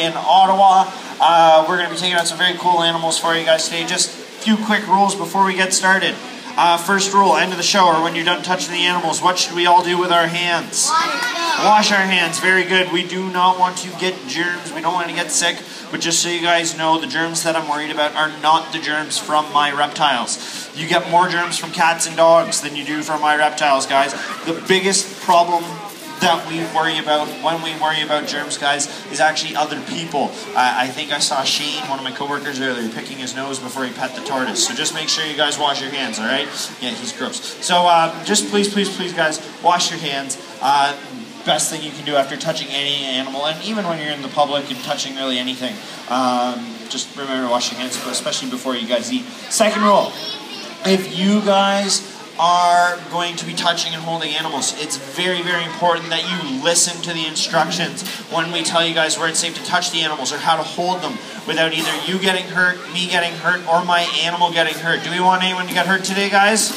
in Ottawa. We're going to be taking out some very cool animals for you guys today. Just a few quick rules before we get started. First rule, end of the show, or when you're done touching the animals, what should we all do with our hands? Wash our hands. Very good. We do not want to get germs. We don't want to get sick. But just so you guys know, the germs that I'm worried about are not the germs from my reptiles. You get more germs from cats and dogs than you do from my reptiles, guys. The biggest problem that we worry about when we worry about germs, guys, is actually other people. I think I saw Shane, one of my coworkers earlier, picking his nose before he pet the tortoise. So just make sure you guys wash your hands, all right? Yeah, he's gross. So just please, guys, wash your hands. Best thing you can do after touching any animal, and even when you're in the public and touching really anything. Just remember to wash your hands, especially before you guys eat. Second rule, if you guys are going to be touching and holding animals, it's very, very important that you listen to the instructions when we tell you guys where it's safe to touch the animals or how to hold them without either you getting hurt, me getting hurt, or my animal getting hurt. Do we want anyone to get hurt today, guys?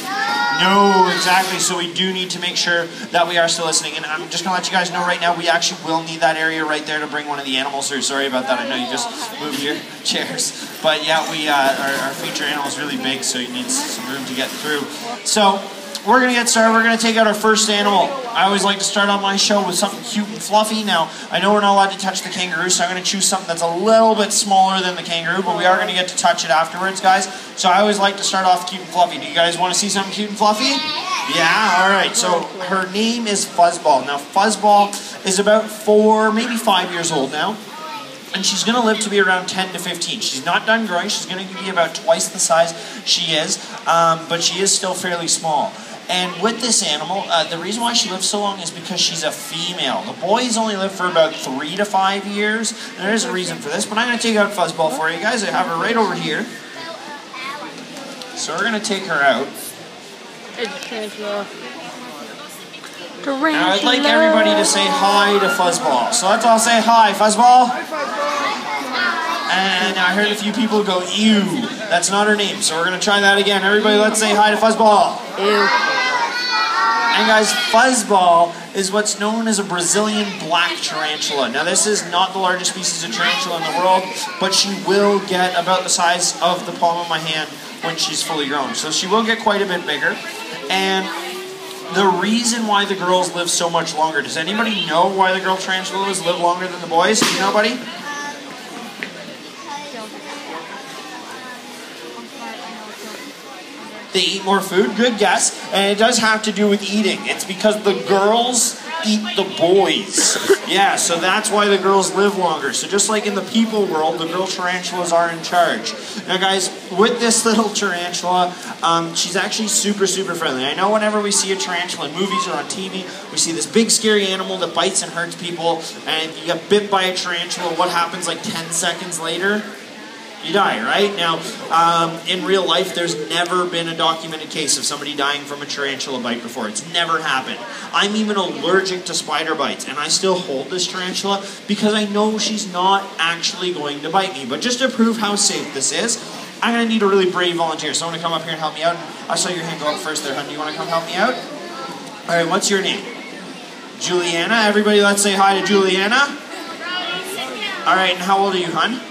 No, exactly. So we do need to make sure that we are still listening. And I'm just going to let you guys know right now, we actually will need that area right there to bring one of the animals through. Sorry about that. I know you just moved your chairs. But yeah, our feature animal is really big, so you need some room to get through. So we're going to get started. We're going to take out our first animal. I always like to start on my show with something cute and fluffy. Now, I know we're not allowed to touch the kangaroo, so I'm going to choose something that's a little bit smaller than the kangaroo, but we are going to get to touch it afterwards, guys. So I always like to start off cute and fluffy. Do you guys want to see something cute and fluffy? Yeah? All right. So her name is Fuzzball. Now, Fuzzball is about 4, maybe 5 years old now. And she's going to live to be around 10 to 15. She's not done growing. She's going to be about twice the size she is, but she is still fairly small. And with this animal, the reason why she lives so long is because she's a female. The boys only live for about 3 to 5 years. There is a reason for this, but I'm going to take out Fuzzball for you guys. I have her right over here. So we're going to take her out. Now I'd like everybody to say hi to Fuzzball. So let's all say hi, Fuzzball. And I heard a few people go, ew. That's not her name, so we're going to try that again. Everybody, let's say hi to Fuzzball. Ew. And guys, Fuzzball is what's known as a Brazilian black tarantula. Now this is not the largest species of tarantula in the world, but she will get about the size of the palm of my hand when she's fully grown. So she will get quite a bit bigger. And the reason why the girls live so much longer, does anybody know why the girl tarantulas live longer than the boys? Do you know, buddy? They eat more food, good guess, and it does have to do with eating. It's because the girls eat the boys. Yeah, so that's why the girls live longer. So just like in the people world, the girl tarantulas are in charge. Now guys, with this little tarantula, she's actually super, super friendly. I know whenever we see a tarantula in movies or on TV, we see this big scary animal that bites and hurts people, and if you get bit by a tarantula, what happens like 10 seconds later? You die, right? Now, in real life, there's never been a documented case of somebody dying from a tarantula bite before. It's never happened. I'm even allergic to spider bites, and I still hold this tarantula because I know she's not actually going to bite me. But just to prove how safe this is, I'm going to need a really brave volunteer. Someone to come up here and help me out. I saw your hand go up first there, hon. Do you want to come help me out? All right, what's your name? Juliana. Everybody, let's say hi to Juliana. All right, and how old are you, hon?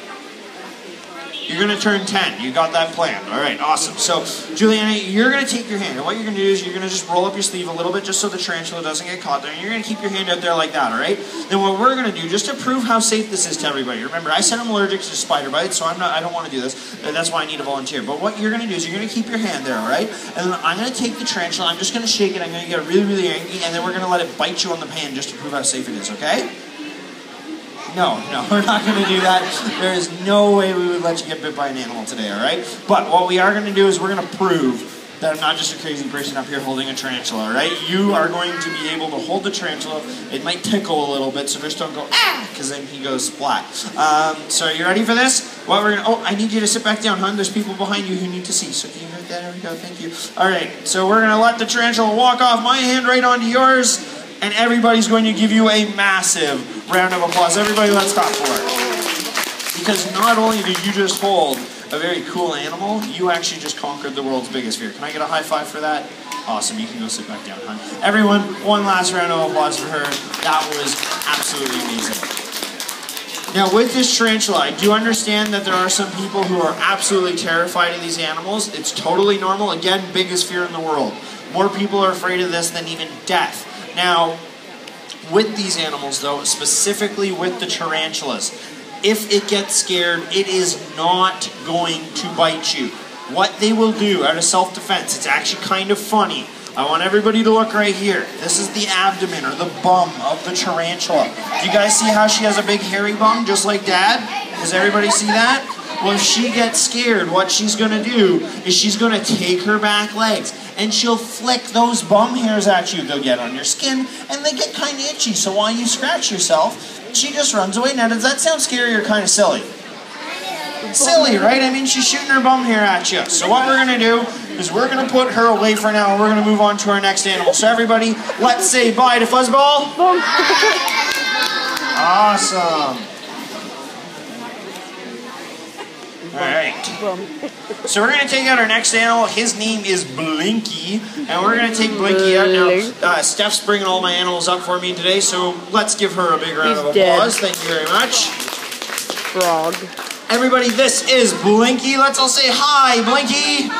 You're going to turn 10. You got that planned. All right, awesome. So, Juliana, you're going to take your hand, and what you're going to do is you're going to just roll up your sleeve a little bit just so the tarantula doesn't get caught there, and you're going to keep your hand out there like that, all right? Then what we're going to do, just to prove how safe this is to everybody, remember, I said I'm allergic to spider bites, so I don't want to do this. That's why I need a volunteer. But what you're going to do is you're going to keep your hand there, all right? And then I'm going to take the tarantula, I'm just going to shake it, I'm going to get really, really angry, and then we're going to let it bite you on the pan just to prove how safe it is, okay? No, we're not going to do that. There is no way we would let you get bit by an animal today, all right? But what we are going to do is we're going to prove that I'm not just a crazy person up here holding a tarantula, all right? You are going to be able to hold the tarantula. It might tickle a little bit, so just don't go, ah, because then he goes splat. So are you ready for this? What we're gonna, I need you to sit back down, hon. There's people behind you who need to see. So can you write that? There we go, thank you. All right, so we're going to let the tarantula walk off my hand right onto yours. And everybody's going to give you a massive round of applause. Everybody, let's clap for it. Because not only did you just hold a very cool animal, you actually just conquered the world's biggest fear. Can I get a high five for that? Awesome, you can go sit back down, hon. Everyone, one last round of applause for her. That was absolutely amazing. Now with this tarantula, I do understand that there are some people who are absolutely terrified of these animals. It's totally normal. Again, biggest fear in the world. More people are afraid of this than even death. Now, with these animals though, specifically with the tarantulas, if it gets scared, it is not going to bite you. What they will do out of self-defense, it's actually kind of funny. I want everybody to look right here. This is the abdomen or the bum of the tarantula. Do you guys see how she has a big hairy bum just like Dad? Does everybody see that? Well, if she gets scared, what she's going to do is she's going to take her back legs and she'll flick those bum hairs at you. They'll get on your skin and they get kind of itchy. So while you scratch yourself, she just runs away. Now, does that sound scary or kind of silly? Silly, right? I mean, she's shooting her bum hair at you. So what we're going to do is we're going to put her away for now and we're going to move on to our next animal. So everybody, let's say bye to Fuzzball. Awesome. Alright. So we're going to take out our next animal. His name is Blinky. And we're going to take Blinky out now. Steph's bringing all my animals up for me today, so let's give her a big round of applause. Thank you very much. Frog. Everybody, this is Blinky. Let's all say hi, Blinky.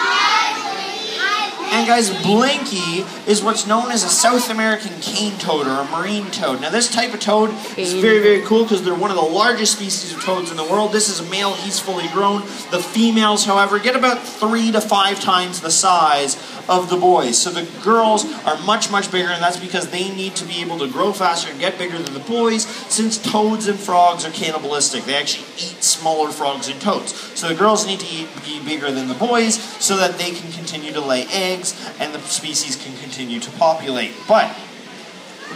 And guys, Blinky is what's known as a South American cane toad or a marine toad. Now this type of toad is very, very cool because they're one of the largest species of toads in the world. This is a male, he's fully grown. The females, however, get about 3 to 5 times the size of the boys. So the girls are much, much bigger, and that's because they need to be able to grow faster and get bigger than the boys, since toads and frogs are cannibalistic. They actually eat smaller frogs and toads. So the girls need to be bigger than the boys so that they can continue to lay eggs and the species can continue to populate. But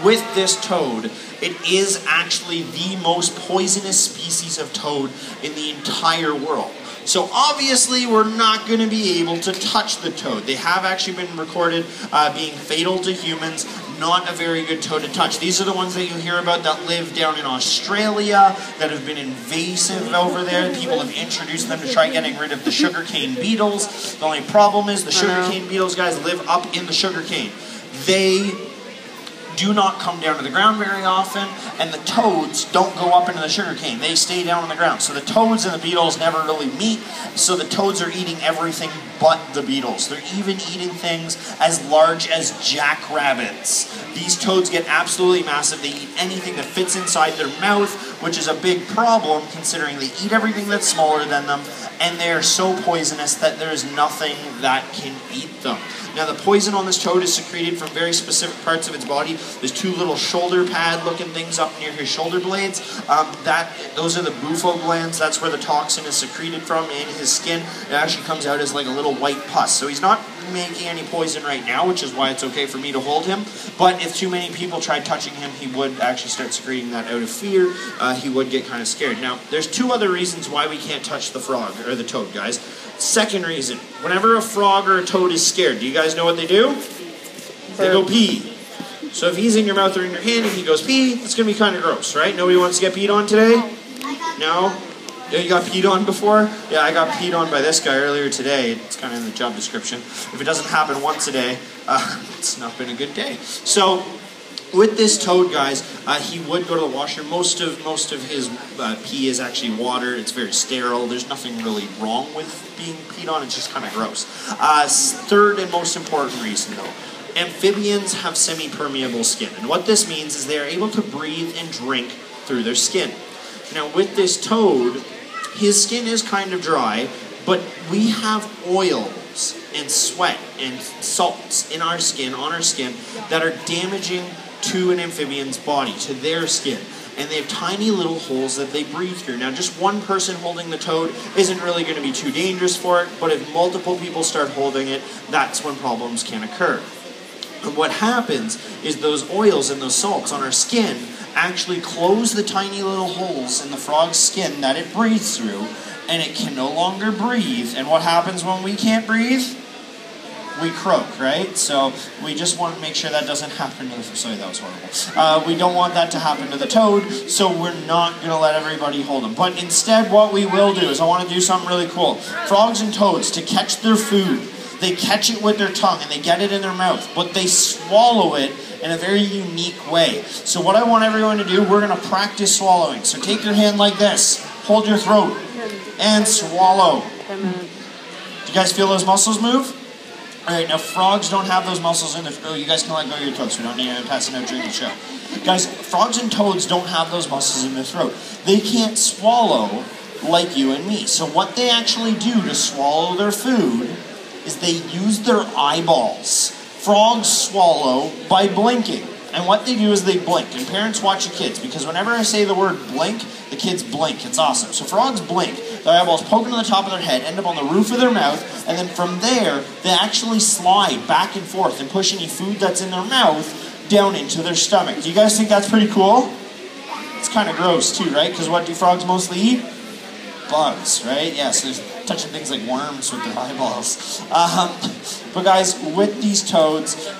with this toad, it is actually the most poisonous species of toad in the entire world. So obviously we're not going to be able to touch the toad. They have actually been recorded being fatal to humans, not a very good toad to touch. These are the ones that you hear about that live down in Australia, that have been invasive over there. People have introduced them to try getting rid of the sugarcane beetles. The only problem is the sugarcane beetles, guys, live up in the sugarcane. They do not come down to the ground very often, and the toads don't go up into the sugarcane. They stay down on the ground. So the toads and the beetles never really meet, so the toads are eating everything but the beetles. They're even eating things as large as jackrabbits. These toads get absolutely massive. They eat anything that fits inside their mouth, which is a big problem considering they eat everything that's smaller than them, and they are so poisonous that there is nothing that can eat them. Now the poison on this toad is secreted from very specific parts of its body. There's 2 little shoulder pad looking things up near his shoulder blades. Those are the bufo glands. That's where the toxin is secreted from in his skin. It actually comes out as like a little white pus. So he's not making any poison right now, which is why it's okay for me to hold him. But if too many people tried touching him, he would actually start secreting that out of fear. He would get kind of scared. Now, there's 2 other reasons why we can't touch the frog, or the toad, guys. Second reason, whenever a frog or a toad is scared, do you guys know what they do? They go pee. So if he's in your mouth or in your hand and he goes pee, it's going to be kind of gross, right? Nobody wants to get peed on today? No? Yeah, you got peed on before? Yeah, I got peed on by this guy earlier today. It's kind of in the job description. If it doesn't happen once a day, it's not been a good day. So with this toad, guys, he would go to the washroom. Most of his pee is actually water. It's very sterile. There's nothing really wrong with being peed on. It's just kind of gross. Third and most important reason, though. Amphibians have semi-permeable skin. And what this means is they are able to breathe and drink through their skin. Now, with this toad, his skin is kind of dry, but we have oils and sweat and salts in our skin, on our skin, that are damaging to an amphibian's body, to their skin. And they have tiny little holes that they breathe through. Now, just one person holding the toad isn't really going to be too dangerous for it, but if multiple people start holding it, that's when problems can occur. And what happens is those oils and those salts on our skin actually close the tiny little holes in the frog's skin that it breathes through, and it can no longer breathe. And what happens when we can't breathe? We croak, right? So we just want to make sure that doesn't happen to the... Sorry, that was horrible. We don't want that to happen to the toad, so we're not going to let everybody hold them. But instead, what we will do is I want to do something really cool. Frogs and toads, to catch their food, they catch it with their tongue and they get it in their mouth, but they swallow it in a very unique way. So what I want everyone to do, we're going to practice swallowing. So take your hand like this, hold your throat, and swallow. 10 minutes. Do you guys feel those muscles move? Alright, now frogs don't have those muscles in their throat. You guys can let go of your throats. We don't need to pass it out during the show. Guys, frogs and toads don't have those muscles in their throat. They can't swallow like you and me. So what they actually do to swallow their food is they use their eyeballs. Frogs swallow by blinking. And what they do is they blink. And parents, watch your kids, because whenever I say the word blink, the kids blink. It's awesome. So frogs blink. Their eyeballs poke into the top of their head, end up on the roof of their mouth, and then from there, they actually slide back and forth and push any food that's in their mouth down into their stomach. Do you guys think that's pretty cool? It's kind of gross too, right? Because what do frogs mostly eat? Bugs, right? Yes, they're touching things like worms with their eyeballs. But guys, with these toads,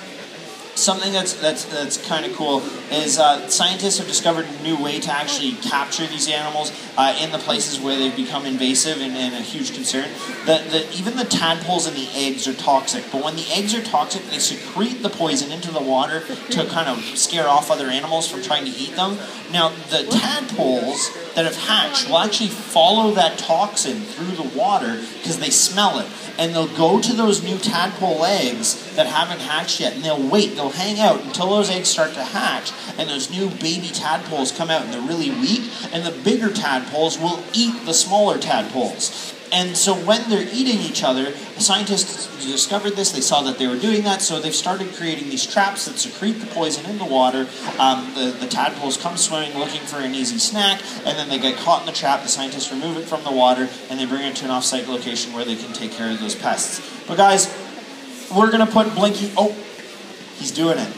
something that's kind of cool is scientists have discovered a new way to actually capture these animals in the places where they've become invasive and a huge concern. Even the tadpoles and the eggs are toxic, but when the eggs are toxic, they secrete the poison into the water to kind of scare off other animals from trying to eat them. Now, the tadpoles that have hatched will actually follow that toxin through the water because they smell it. And they'll go to those new tadpole eggs that haven't hatched yet, and they'll wait, they'll hang out until those eggs start to hatch, and those new baby tadpoles come out and they're really weak, and the bigger tadpoles will eat the smaller tadpoles. And so when they're eating each other, scientists discovered this, they saw that they were doing that, so they've started creating these traps that secrete the poison in the water. The tadpoles come swimming looking for an easy snack, and then they get caught in the trap, the scientists remove it from the water, and they bring it to an off-site location where they can take care of those pests. But guys, we're going to put Blinky, oh, he's doing it.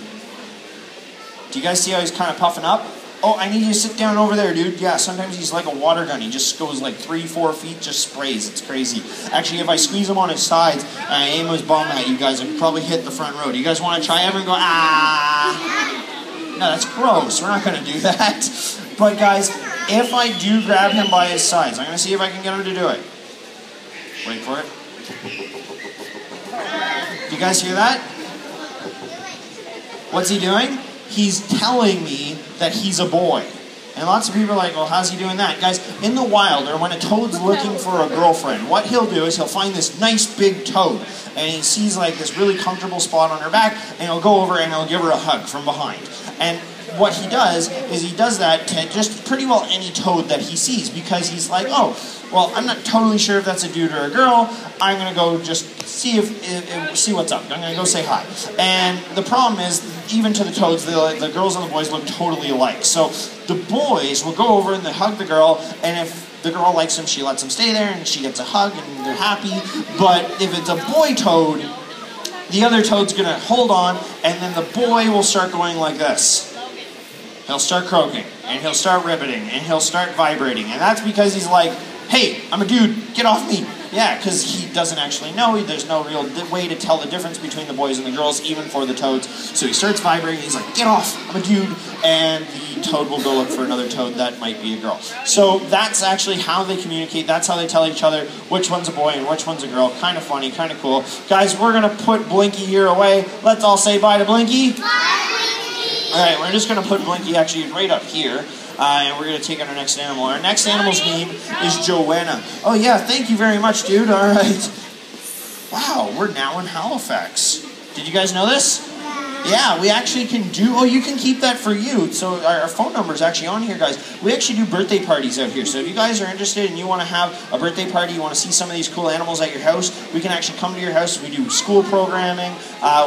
Do you guys see how he's kind of puffing up? Oh, I need you to sit down over there, dude. Yeah, sometimes he's like a water gun. He just goes like 3-4 feet, just sprays. It's crazy. Actually, if I squeeze him on his sides and I aim his bum at you guys, I could probably hit the front row. Do you guys want to try ever and go, ah? No, that's gross. We're not going to do that. But guys, if I do grab him by his sides, I'm going to see if I can get him to do it. Wait for it. Do you guys hear that? What's he doing? He's telling me that he's a boy. And lots of people are like, well, how's he doing that? Guys, in the wild, or when a toad's looking for a girlfriend, what he'll do is he'll find this nice big toad, and he sees like this really comfortable spot on her back, and he'll go over and he'll give her a hug from behind. And what he does is he does that to just pretty well any toad that he sees, because he's like, oh, well, I'm not totally sure if that's a dude or a girl. I'm going to go just see see what's up. I'm going to go say hi. And the problem is, even to the toads, the girls and the boys look totally alike. So the boys will go over and they hug the girl, and if the girl likes him, she lets him stay there, and she gets a hug, and they're happy. But if it's a boy toad, the other toad's going to hold on, and then the boy will start going like this. He'll start croaking, and he'll start ribbiting, and he'll start vibrating. And that's because he's like, hey, I'm a dude, get off me. Yeah, because he doesn't actually know. There's no real way to tell the difference between the boys and the girls, even for the toads. So he starts vibrating, he's like, get off, I'm a dude. And the toad will go look for another toad that might be a girl. So that's actually how they communicate. That's how they tell each other which one's a boy and which one's a girl. Kind of funny, kind of cool. Guys, we're going to put Blinky here away. Let's all say bye to Blinky. Bye, Blinky. All right, we're just going to put Blinky actually right up here. And we're going to take on our next animal. Our next animal's name is Joanna. Oh yeah, thank you very much, dude. All right. Wow, we're now in Halifax. Did you guys know this? Yeah, we actually can do, oh, you can keep that for you. So our phone number is actually on here, guys. We actually do birthday parties out here. So if you guys are interested and you want to have a birthday party, you want to see some of these cool animals at your house, we can actually come to your house. We do school programming.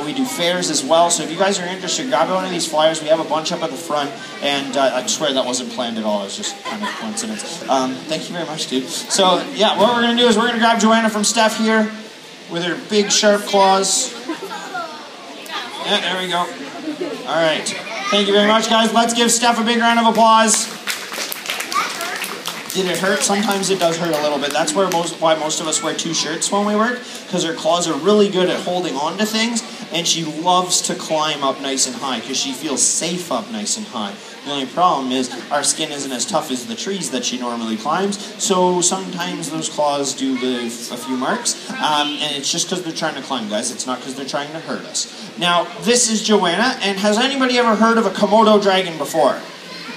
We do fairs as well. So if you guys are interested, grab one of these flyers. We have a bunch up at the front. And I swear that wasn't planned at all. It was just kind of coincidence. Thank you very much, dude. So yeah, what we're going to do is we're going to grab Joanna from Steph here with her big sharp claws. Yeah, there we go. All right. Thank you very much, guys. Let's give Steph a big round of applause. Did it hurt? Sometimes it does hurt a little bit. That's why most of us wear 2 shirts when we work, because her claws are really good at holding on to things, and she loves to climb up nice and high because she feels safe up nice and high. The only problem is our skin isn't as tough as the trees that she normally climbs, so sometimes those claws do leave a few marks, and it's just because they're trying to climb, guys. It's not because they're trying to hurt us. Now, this is Joanna, and has anybody ever heard of a Komodo dragon before?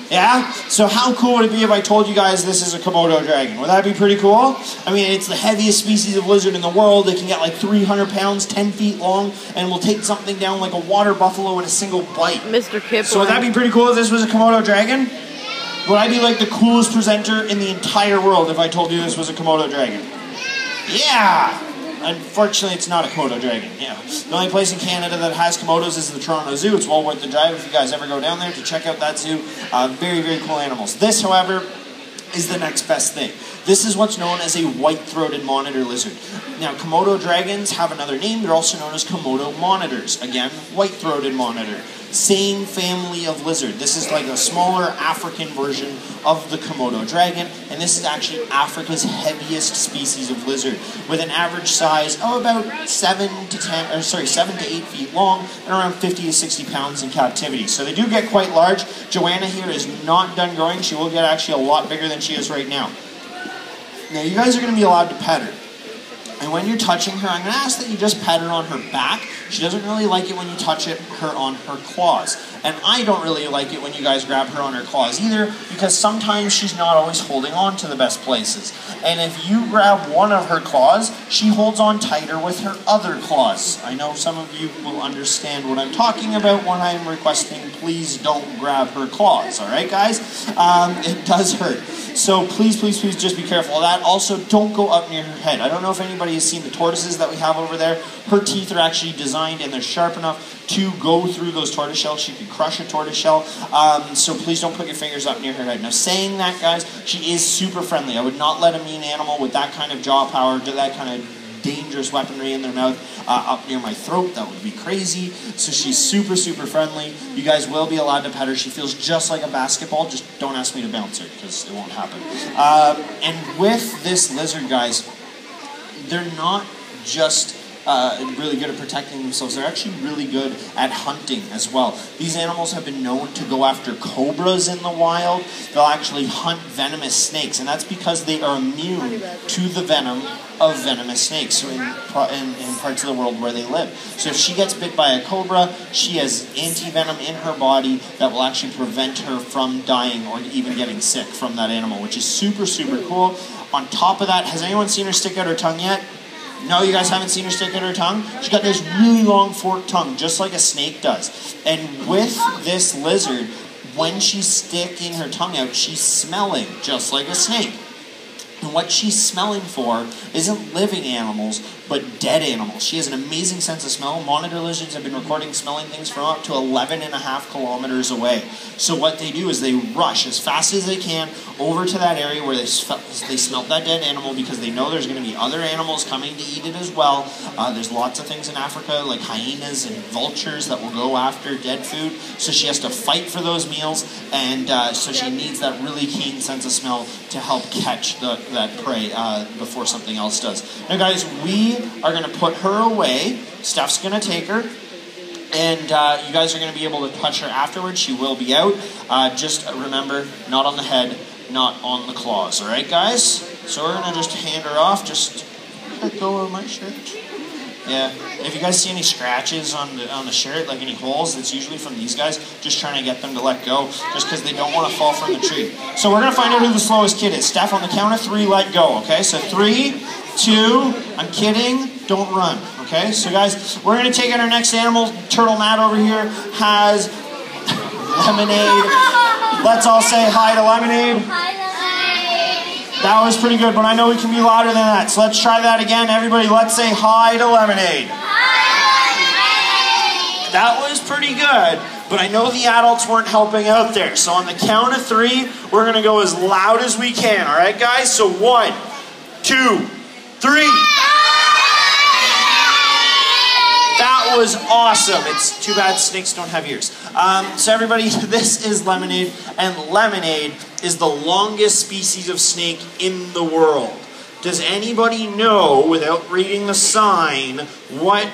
Yeah? So how cool would it be if I told you guys this is a Komodo dragon? Would that be pretty cool? I mean, it's the heaviest species of lizard in the world. It can get like 300 pounds, 10 feet long, and will take something down like a water buffalo in a single bite. Mr. Kipling. So would that be pretty cool if this was a Komodo dragon? Would I be like the coolest presenter in the entire world if I told you this was a Komodo dragon? Yeah! Unfortunately, it's not a Komodo dragon. Yeah. The only place in Canada that has Komodos is the Toronto Zoo. It's well worth the drive if you guys ever go down there to check out that zoo. Very, very cool animals. This, however, is the next best thing. This is what's known as a white-throated monitor lizard. Now, Komodo dragons have another name. They're also known as Komodo monitors. Again, white-throated monitor. Same family of lizard. This is like a smaller African version of the Komodo dragon, and this is actually Africa's heaviest species of lizard, with an average size of about 7 to 8 feet long and around 50 to 60 pounds in captivity. So they do get quite large. Joanna here is not done growing. She will get actually a lot bigger than she is right now. Now, you guys are going to be allowed to pet her. And when you're touching her, I'm going to ask that you just pet her on her back. She doesn't really like it when you touch her on her claws. And I don't really like it when you guys grab her on her claws either, because sometimes she's not always holding on to the best places. And if you grab one of her claws, she holds on tighter with her other claws. I know some of you will understand what I'm talking about when I'm requesting please don't grab her claws. All right, guys? It does hurt. So please, please, please just be careful of that. Also, don't go up near her head. I don't know if anybody has seen the tortoises that we have over there. Her teeth are actually designed and they're sharp enough to go through those tortoise shells. She could crush a tortoise shell. So please don't put your fingers up near her head. Now, saying that, guys, she is super friendly. I would not let a mean animal with that kind of jaw power, that kind of dangerous weaponry in their mouth up near my throat. That would be crazy. So she's super, super friendly. You guys will be allowed to pet her. She feels just like a basketball. Just don't ask me to bounce her because it won't happen. And with this lizard, guys, they're not just really good at protecting themselves. They're actually really good at hunting as well. These animals have been known to go after cobras in the wild. They'll actually hunt venomous snakes, and that's because they are immune to the venom of venomous snakes in parts of the world where they live. So if she gets bit by a cobra, she has anti-venom in her body that will actually prevent her from dying or even getting sick from that animal, which is super, super cool. On top of that, has anyone seen her stick out her tongue yet? No, you guys haven't seen her stick out her tongue? She's got this really long forked tongue, just like a snake does. And with this lizard, when she's sticking her tongue out, she's smelling just like a snake. And what she's smelling for isn't living animals, but dead animals. She has an amazing sense of smell. Monitor lizards have been recording smelling things from up to 11.5 kilometers away. So what they do is they rush as fast as they can over to that area where they smelt that dead animal, because they know there's going to be other animals coming to eat it as well. There's lots of things in Africa like hyenas and vultures that will go after dead food. So she has to fight for those meals, and so she needs that really keen sense of smell to help catch that prey before something else does. Now, guys, we are going to put her away. Steph's going to take her, and you guys are going to be able to touch her afterwards. She will be out. Just remember, not on the head, not on the claws. All right, guys? So we're going to just hand her off. Just let go of my shirt. Yeah. If you guys see any scratches on the shirt, like any holes, that's usually from these guys just trying to get them to let go, just because they don't want to fall from the tree. So we're going to find out who the slowest kid is. Steph, on the count of 3, let go, okay? So 3, 2, I'm kidding, don't run, okay? So guys, we're going to take in our next animal. Turtle Matt over here has Lemonade. Let's all say hi to Lemonade. That was pretty good, but I know we can be louder than that. So let's try that again. Everybody, let's say hi to Lemonade. That was pretty good, but I know the adults weren't helping out there. So on the count of 3, we're going to go as loud as we can. All right, guys? So 1, 2, 3. That was awesome. It's too bad snakes don't have ears. So everybody, this is Lemonade, and Lemonade is the longest species of snake in the world. Does anybody know, without reading the sign, what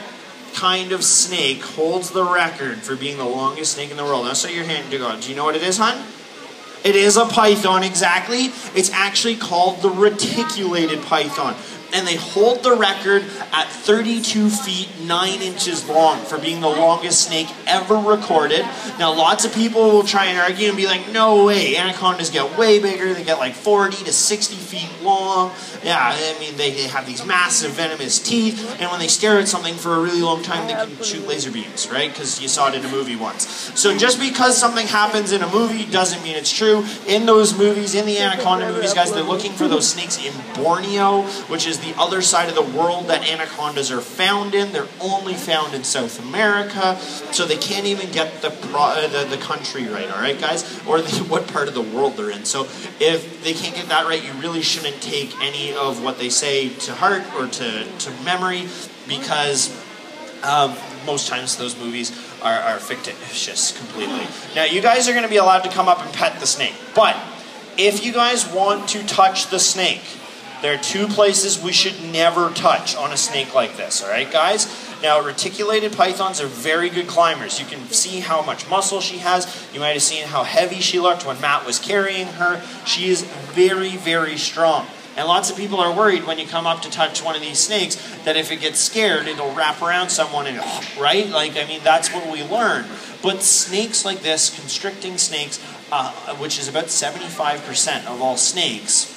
kind of snake holds the record for being the longest snake in the world? Now set your hand to go. Do you know what it is, hon? It is a python, exactly. It's actually called the reticulated python. And they hold the record at 32 feet 9 inches long for being the longest snake ever recorded. Now, lots of people will try and argue and be like, no way, anacondas get way bigger. They get like 40 to 60 feet long. Yeah, I mean, they have these massive venomous teeth, and when they stare at something for a really long time, they can shoot laser beams, right? Because you saw it in a movie once. So just because something happens in a movie doesn't mean it's true. In those movies, in the anaconda movies, guys, they're looking for those snakes in Borneo, which is the other side of the world that anacondas are found in. They're only found in South America, so they can't even get the country right, all right, guys? Or what part of the world they're in. So if they can't get that right, you really shouldn't take any of what they say to heart or to memory, because most times those movies are fictitious completely. Now, you guys are going to be allowed to come up and pet the snake, but if you guys want to touch the snake, there are two places we should never touch on a snake like this, all right, guys? Now, reticulated pythons are very good climbers. You can see how much muscle she has. You might have seen how heavy she looked when Matt was carrying her. She is very, very strong. And lots of people are worried when you come up to touch one of these snakes that if it gets scared, it'll wrap around someone and, right? Like, I mean, that's what we learn. But snakes like this, constricting snakes, which is about 75% of all snakes,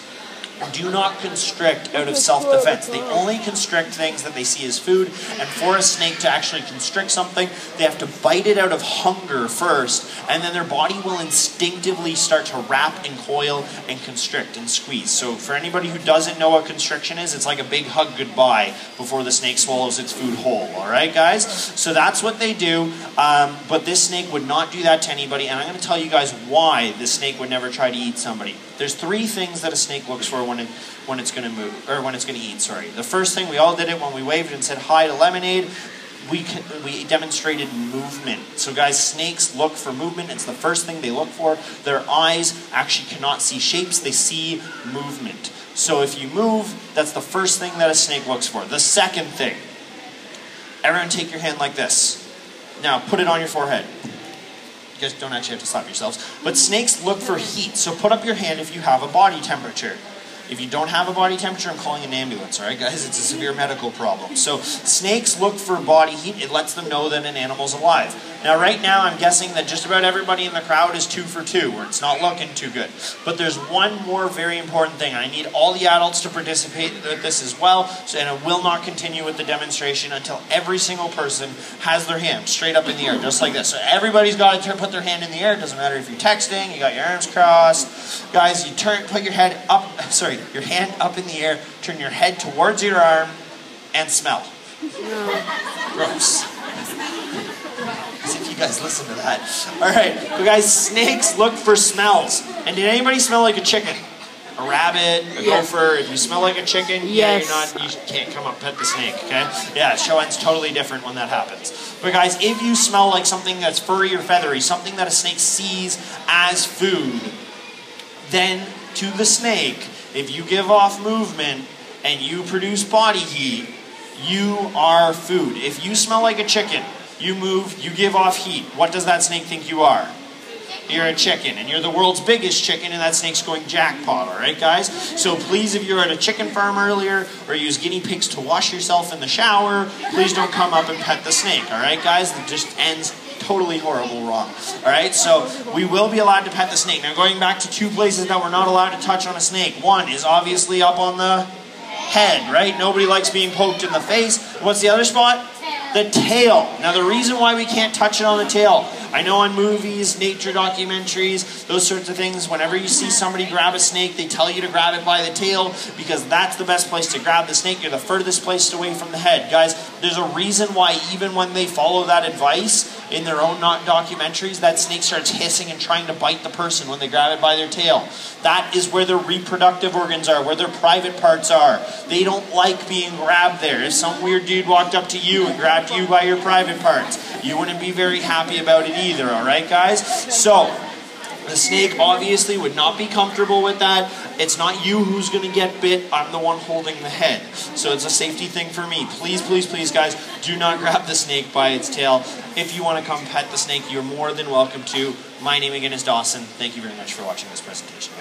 do not constrict out of self-defense. They only constrict things that they see as food, and for a snake to actually constrict something, they have to bite it out of hunger first, and then their body will instinctively start to wrap and coil and constrict and squeeze. So for anybody who doesn't know what constriction is, it's like a big hug goodbye before the snake swallows its food whole, all right, guys? So that's what they do, but this snake would not do that to anybody, and I'm going to tell you guys why this snake would never try to eat somebody. There's three things that a snake looks for when it's going to move, or when it's going to eat, sorry. The first thing, we all did it when we waved and said hi to Lemonade, we demonstrated movement. So guys, snakes look for movement. It's the first thing they look for. Their eyes actually cannot see shapes, they see movement. So if you move, that's the first thing that a snake looks for. The second thing, everyone take your hand like this. Now put it on your forehead. You guys don't actually have to slap yourselves. But snakes look for heat. So put up your hand if you have a body temperature. If you don't have a body temperature, I'm calling an ambulance, all right, guys? It's a severe medical problem. So snakes look for body heat. It lets them know that an animal's alive. Now, right now, I'm guessing that just about everybody in the crowd is 2 for 2, or it's not looking too good. But there's one more very important thing. I need all the adults to participate with this as well, and I will not continue with the demonstration until every single person has their hand straight up in the air, just like this. So everybody's got to put their hand in the air. It doesn't matter if you're texting, you got your arms crossed. Guys, you put your head up, your hand up in the air, turn your head towards your arm, and smell. Gross. As if you guys listen to that. Alright, but guys, snakes look for smells. And did anybody smell like a chicken? A rabbit, a gopher? If you smell like a chicken, you can't come up pet the snake, okay? Yeah, show end's totally different when that happens. But guys, if you smell like something that's furry or feathery, something that a snake sees as food, then to the snake, if you give off movement and you produce body heat, you are food. If you smell like a chicken, you move, you give off heat, what does that snake think you are? You're a chicken, and you're the world's biggest chicken, and that snake's going jackpot, all right, guys? So please, if you were at a chicken farm earlier, or use guinea pigs to wash yourself in the shower, please don't come up and pet the snake, all right, guys? It just ends totally horrible wrong. All right, so we will be allowed to pet the snake. Now, going back to two places that we're not allowed to touch on a snake. One is obviously up on the head, right? Nobody likes being poked in the face. What's the other spot? The tail. Now, the reason why we can't touch it on the tail, I know on movies, nature documentaries, those sorts of things, whenever you see somebody grab a snake, they tell you to grab it by the tail because that's the best place to grab the snake. You're the furthest place away from the head. Guys, there's a reason why even when they follow that advice in their own documentaries, that snake starts hissing and trying to bite the person when they grab it by their tail. That is where their reproductive organs are, where their private parts are. They don't like being grabbed there. If some weird dude walked up to you and grabbed you by your private parts, you wouldn't be very happy about it either, all right, guys? So, The snake obviously would not be comfortable with that. It's not you who's going to get bit. I'm the one holding the head. So it's a safety thing for me. Please, please, please, guys, do not grab the snake by its tail. If you want to come pet the snake, you're more than welcome to. My name again is Dawson. Thank you very much for watching this presentation.